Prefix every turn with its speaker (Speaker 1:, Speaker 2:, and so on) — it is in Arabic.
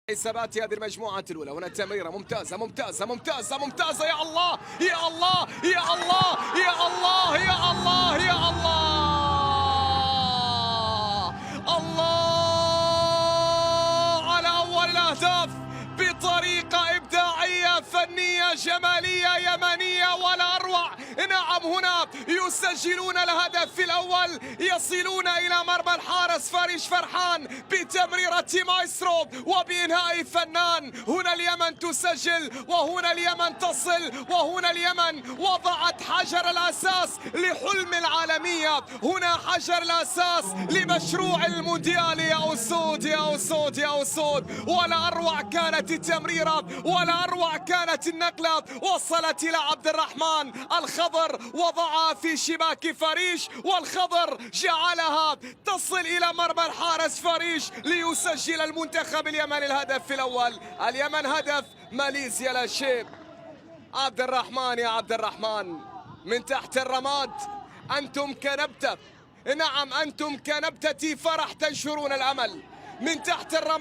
Speaker 1: حسابات هذه المجموعة الأولى. هنا تمريرة ممتازة ممتازة ممتازة ممتازة. يا الله يا الله يا الله يا الله يا الله يا الله الله على أول الأهداف بطريقة إبداعية فنية جمالية يمنية ولا أروع. نعم، هنا يسجلون الهدف الأول، يصلون إلى مرمى الحارس فريش فرحان بتمريرة مايسترو وبإنهاء فنان. هنا اليمن تسجل وهنا اليمن تصل وهنا اليمن وضعت حجر الأساس لحلم العالمية. هنا حجر الأساس لمشروع المونديال. يا أسود يا أسود يا أسود، ولا أروع كانت التمريرة ولا أروع كانت النقلة. وصلت إلى عبد الرحمن الخضر وضعها في شباك فريش، والخضر جعلها تصل إلى مرمى الحارس فريش ليسجل المنتخب اليمني الهدف الأول. اليمن هدف، ماليزيا لا شيء. عبد الرحمن يا عبد الرحمن من تحت الرماد، أنتم كنبتة، نعم أنتم كنبتة فرح تنشرون الأمل من تحت الرماد.